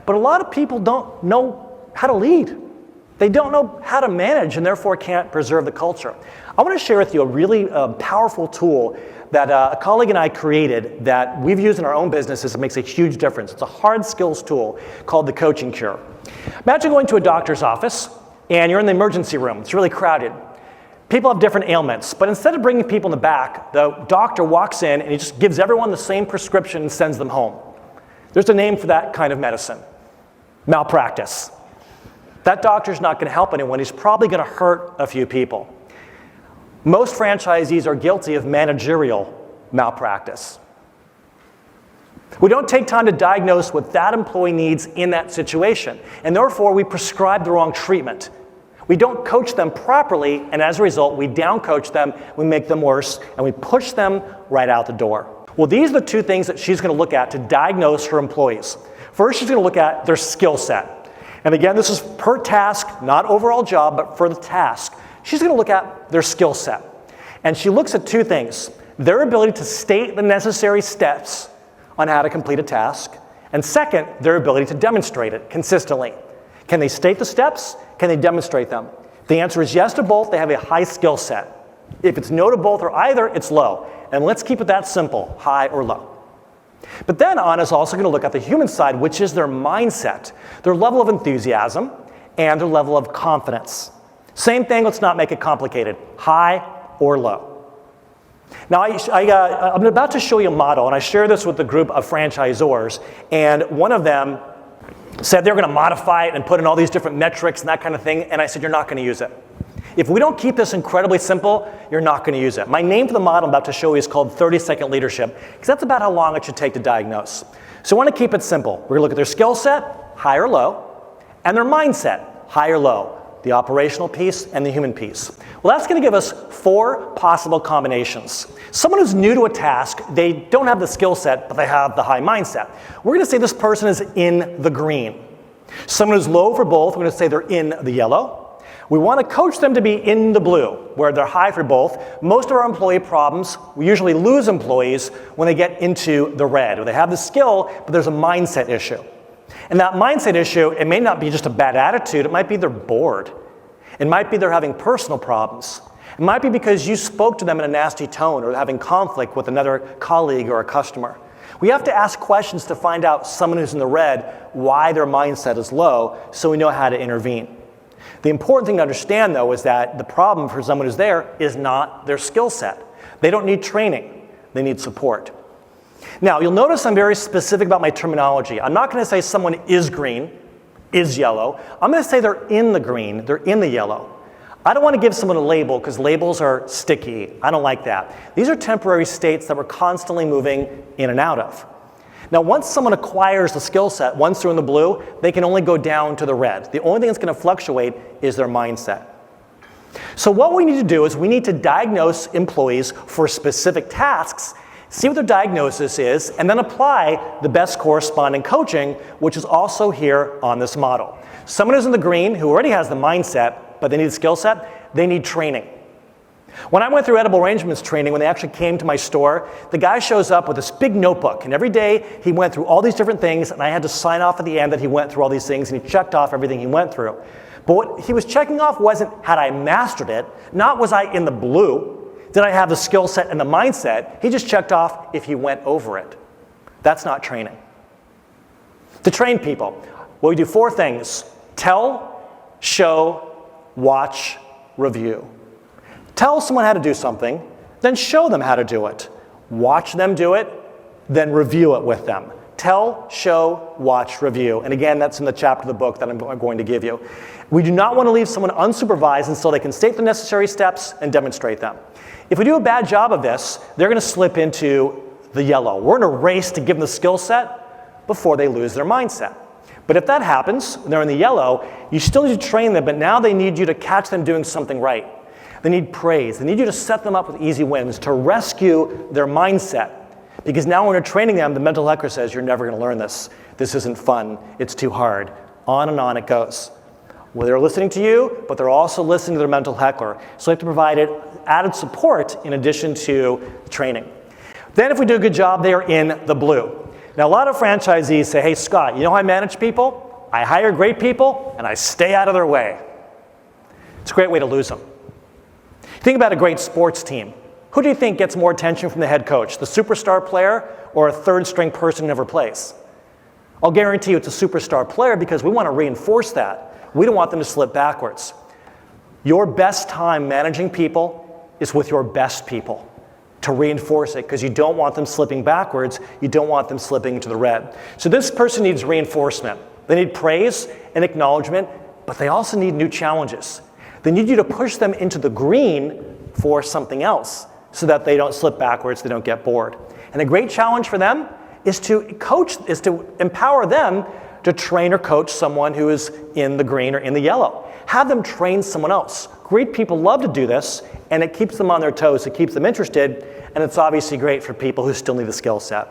But a lot of people don't know how to lead. They don't know how to manage and therefore can't preserve the culture. I want to share with you a really powerful tool that a colleague and I created that we've used in our own businesses. It makes a huge difference. It's a hard skills tool called the Coaching Cure. Imagine going to a doctor's office and you're in the emergency room. It's really crowded. People have different ailments, but instead of bringing people in the back, the doctor walks in and he just gives everyone the same prescription and sends them home. There's a name for that kind of medicine: malpractice. That doctor's not going to help anyone. He's probably going to hurt a few people. Most franchisees are guilty of managerial malpractice. We don't take time to diagnose what that employee needs in that situation, and therefore we prescribe the wrong treatment. We don't coach them properly, and as a result, we down-coach them, we make them worse, and we push them right out the door. Well, these are the two things that she's going to look at to diagnose her employees. First, she's going to look at their skill set. And again, this is per task, not overall job, but for the task. She's going to look at their skill set. And she looks at two things: their ability to state the necessary steps on how to complete a task, and second, their ability to demonstrate it consistently. Can they state the steps? Can they demonstrate them? If the answer is yes to both, they have a high skill set. If it's no to both or either, it's low. And let's keep it that simple: high or low. But then Anna's also going to look at the human side, which is their mindset, their level of enthusiasm, and their level of confidence. Same thing, let's not make it complicated: high or low. Now, I'm about to show you a model, and I share this with a group of franchisors, and one of them said they're going to modify it and put in all these different metrics and that kind of thing, and I said, you're not going to use it. If we don't keep this incredibly simple, you're not going to use it. My name for the model I'm about to show you is called 30-second leadership, because that's about how long it should take to diagnose. So I want to keep it simple. We're going to look at their skill set, high or low, and their mindset, high or low, the operational piece and the human piece. Well, that's going to give us 4 possible combinations. Someone who's new to a task, they don't have the skill set, but they have the high mindset. We're going to say this person is in the green. Someone who's low for both, we're going to say they're in the yellow. We want to coach them to be in the blue, where they're high for both. Most of our employee problems, we usually lose employees when they get into the red, where they have the skill, but there's a mindset issue. And that mindset issue, it may not be just a bad attitude, it might be they're bored. It might be they're having personal problems. It might be because you spoke to them in a nasty tone, or they're having conflict with another colleague or a customer. We have to ask questions to find out someone who's in the red, why their mindset is low, so we know how to intervene. The important thing to understand, though, is that the problem for someone who's there is not their skill set. They don't need training. They need support. Now, you'll notice I'm very specific about my terminology. I'm not going to say someone is green, is yellow. I'm going to say they're in the green, they're in the yellow. I don't want to give someone a label because labels are sticky. I don't like that. These are temporary states that we're constantly moving in and out of. Now, once someone acquires the skill set, once they're in the blue, they can only go down to the red. The only thing that's going to fluctuate is their mindset. So what we need to do is we need to diagnose employees for specific tasks, see what their diagnosis is, and then apply the best corresponding coaching, which is also here on this model. Someone who's in the green, who already has the mindset, but they need a skill set, they need training. When I went through edible arrangements training, when they actually came to my store, the guy shows up with this big notebook, and every day he went through all these different things, and I had to sign off at the end that he went through all these things, and he checked off everything he went through. But what he was checking off wasn't had I mastered it, not was I in the blue, did I have the skill set and the mindset. He just checked off if he went over it. That's not training. To train people, well, we do 4 things: tell, show, watch, review. Tell someone how to do something, then show them how to do it. Watch them do it, then review it with them. Tell, show, watch, review. And again, that's in the chapter of the book that I'm going to give you. We do not want to leave someone unsupervised until they can state the necessary steps and demonstrate them. If we do a bad job of this, they're going to slip into the yellow. We're in a race to give them the skill set before they lose their mindset. But if that happens, when they're in the yellow, you still need to train them, but now they need you to catch them doing something right. They need praise. They need you to set them up with easy wins, to rescue their mindset. Because now when you're training them, the mental heckler says, you're never going to learn this. This isn't fun. It's too hard. On and on it goes. Well, they're listening to you, but they're also listening to their mental heckler. So you have to provide added support in addition to training. Then if we do a good job, they are in the blue. Now, a lot of franchisees say, hey, Scott, you know how I manage people? I hire great people, and I stay out of their way. It's a great way to lose them. Think about a great sports team. Who do you think gets more attention from the head coach, the superstar player or a third-string person who never plays? I'll guarantee you it's a superstar player because we want to reinforce that. We don't want them to slip backwards. Your best time managing people is with your best people to reinforce it because you don't want them slipping backwards. You don't want them slipping into the red. So this person needs reinforcement. They need praise and acknowledgement, but they also need new challenges. They need you to push them into the green for something else so that they don't slip backwards, they don't get bored. And a great challenge for them is to empower them to train or coach someone who is in the green or in the yellow. Have them train someone else. Great people love to do this, and it keeps them on their toes, it keeps them interested, and it's obviously great for people who still need the skill set.